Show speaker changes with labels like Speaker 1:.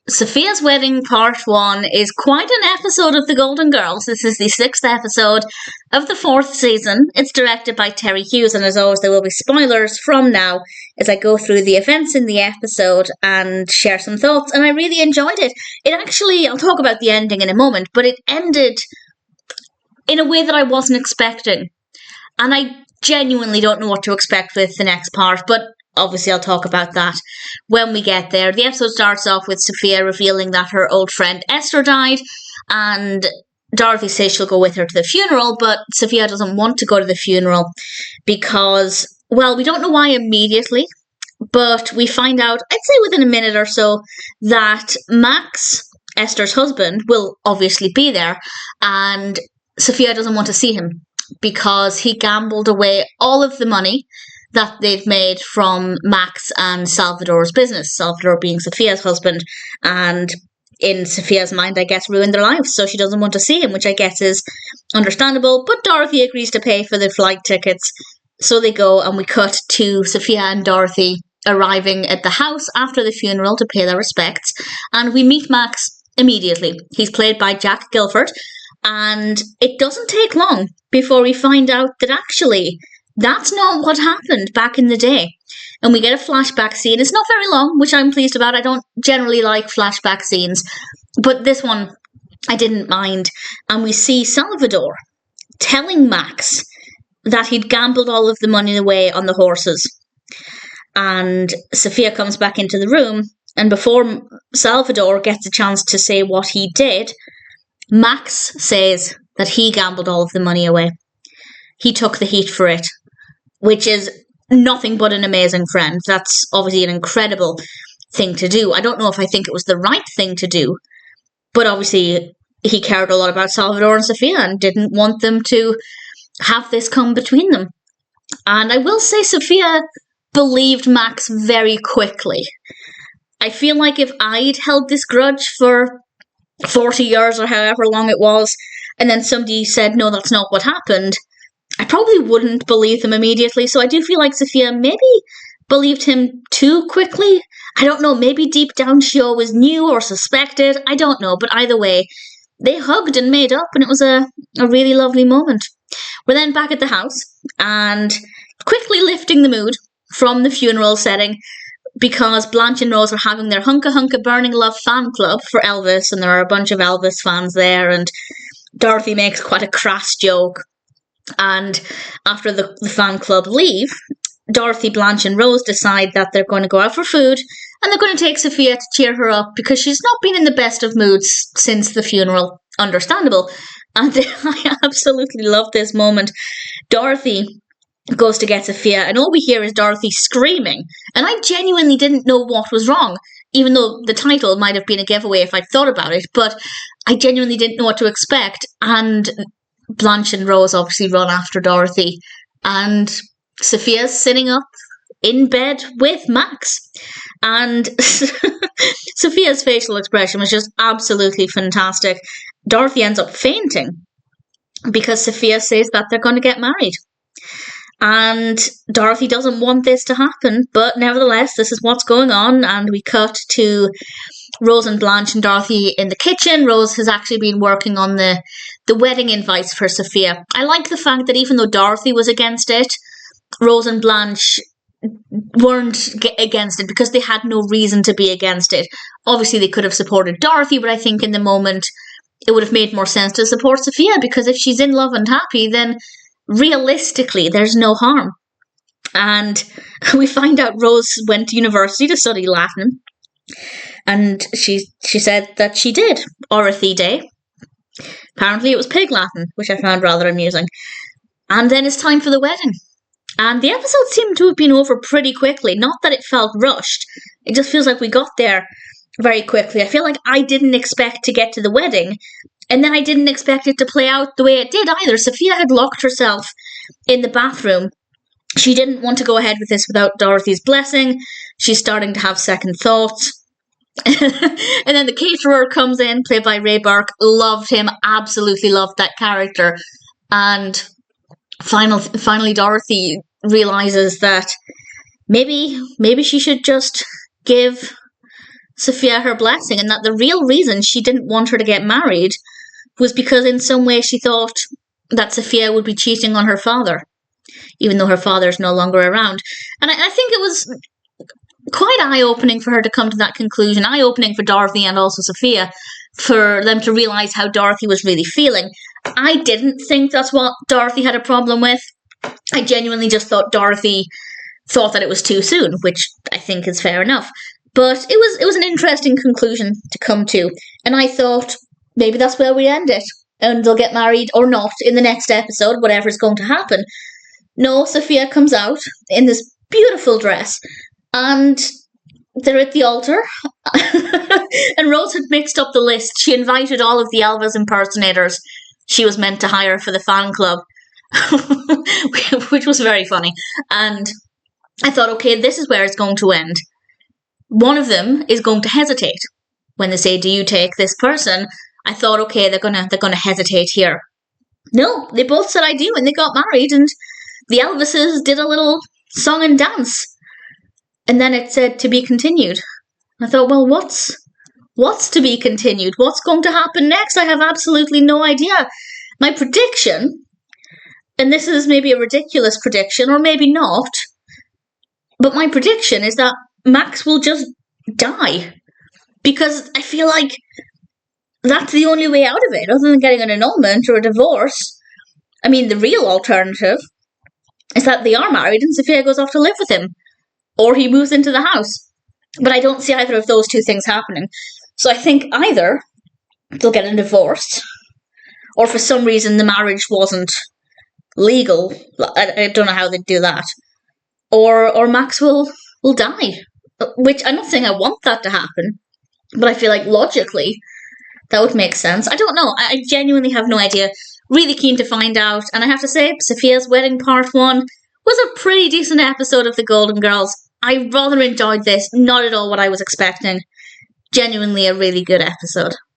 Speaker 1: Sophia's Wedding Part 1 is quite an episode of The Golden Girls. This is the 6th episode of the 4th season. It's directed by Terry Hughes, and as always, there will be spoilers from now as I go through the events in the episode and share some thoughts, and I really enjoyed it. It actually, I'll talk about the ending in a moment, but it ended in a way that I wasn't expecting. And I genuinely don't know what to expect with the next part, but obviously I'll talk about that when we get there. The episode starts off with Sophia revealing that her old friend Esther died, and Dorothy says she'll go with her to the funeral, but Sophia doesn't want to go to the funeral because, well, we don't know why immediately, but we find out, I'd say within a minute or so, that Max, Esther's husband, will obviously be there, and Sophia doesn't want to see him because he gambled away all of the money that they've made from Max and Salvadore's business, Salvadore being Sophia's husband, and in Sophia's mind, I guess, ruined their lives, so she doesn't want to see him, which I guess is understandable, but Dorothy agrees to pay for the flight tickets, so they go, and we cut to Sophia and Dorothy arriving at the house after the funeral to pay their respects, and we meet Max immediately. He's played by Jack Gilford, and it doesn't take long before we find out that actually that's not what happened back in the day. And we get a flashback scene. It's not very long, which I'm pleased about. I don't generally like flashback scenes, but this one I didn't mind. And we see Salvadore telling Max that he'd gambled all of the money away on the horses. And Sophia comes back into the room, and before Salvadore gets a chance to say what he did, Max says that he gambled all of the money away. He took the heat for it, which is nothing but an amazing friend. That's obviously an incredible thing to do. I don't know if I think it was the right thing to do, but obviously he cared a lot about Salvadore and Sophia and didn't want them to have this come between them. And I will say Sophia believed Max very quickly. I feel like if I'd held this grudge for 40 years or however long it was, and then somebody said, no, that's not what happened, I probably wouldn't believe them immediately. So I do feel like Sophia maybe believed him too quickly. I don't know, maybe deep down she always knew or suspected. I don't know, but either way, they hugged and made up, and it was a really lovely moment. We're then back at the house, and quickly lifting the mood from the funeral setting, because Blanche and Rose are having their Hunka Hunka Burning Love fan club for Elvis, and there are a bunch of Elvis fans there, and Dorothy makes quite a crass joke. And after the fan club leave, Dorothy, Blanche and Rose decide that they're going to go out for food, and they're going to take Sophia to cheer her up because she's not been in the best of moods since the funeral. Understandable. And I absolutely love this moment. Dorothy goes to get Sophia, and all we hear is Dorothy screaming. And I genuinely didn't know what was wrong, even though the title might have been a giveaway if I'd thought about it, but I genuinely didn't know what to expect. And Blanche and Rose obviously run after Dorothy, and Sophia's sitting up in bed with Max. And Sophia's facial expression was just absolutely fantastic. Dorothy ends up fainting because Sophia says that they're going to get married. And Dorothy doesn't want this to happen, but nevertheless, this is what's going on. And we cut to Rose and Blanche and Dorothy in the kitchen. Rose has actually been working on the wedding invites for Sophia. I like the fact that even though Dorothy was against it, Rose and Blanche weren't against it because they had no reason to be against it. Obviously, they could have supported Dorothy, but I think in the moment it would have made more sense to support Sophia, because if she's in love and happy, then realistically, there's no harm. And we find out Rose went to university to study Latin, and she said that she did Orothy Day. Apparently it was Pig Latin, which I found rather amusing. And then it's time for the wedding. And the episode seemed to have been over pretty quickly. Not that it felt rushed. It just feels like we got there very quickly. I feel like I didn't expect to get to the wedding, and then I didn't expect it to play out the way it did either. Sophia had locked herself in the bathroom. She didn't want to go ahead with this without Dorothy's blessing. She's starting to have second thoughts. And then the caterer comes in, played by Raye Burke. Loved him, absolutely loved that character. And finally Dorothy realizes that maybe she should just give Sophia her blessing, and that the real reason she didn't want her to get married was because in some way she thought that Sophia would be cheating on her father, even though her father's no longer around. And I think it was quite eye-opening for her to come to that conclusion, eye-opening for Dorothy and also Sophia, for them to realise how Dorothy was really feeling. I didn't think that's what Dorothy had a problem with. I genuinely just thought Dorothy thought that it was too soon, which I think is fair enough. But it was an interesting conclusion to come to, and I thought maybe that's where we end it, and they'll get married or not in the next episode, whatever's going to happen. No, Sophia comes out in this beautiful dress, and they're at the altar, and Rose had mixed up the list. She invited all of the Elvis impersonators she was meant to hire for the fan club, which was very funny. And I thought, okay, this is where it's going to end. One of them is going to hesitate when they say, "Do you take this person?" I thought, okay, they're gonna hesitate here. No, they both said I do, and they got married, and the Elvises did a little song and dance. And then it said to be continued. I thought, well, what's to be continued? What's going to happen next? I have absolutely no idea. My prediction, and this is maybe a ridiculous prediction, or maybe not, but my prediction is that Max will just die. Because I feel like that's the only way out of it, other than getting an annulment or a divorce. I mean, the real alternative is that they are married and Sophia goes off to live with him. Or he moves into the house. But I don't see either of those two things happening. So I think either they'll get a divorce, or for some reason the marriage wasn't legal. I don't know how they'd do that. Or Max will die. Which I'm not saying I want that to happen, but I feel like logically that would make sense. I don't know. I genuinely have no idea. Really keen to find out. And I have to say, Sophia's Wedding Part 1 was a pretty decent episode of The Golden Girls. I rather enjoyed this. Not at all what I was expecting. Genuinely a really good episode.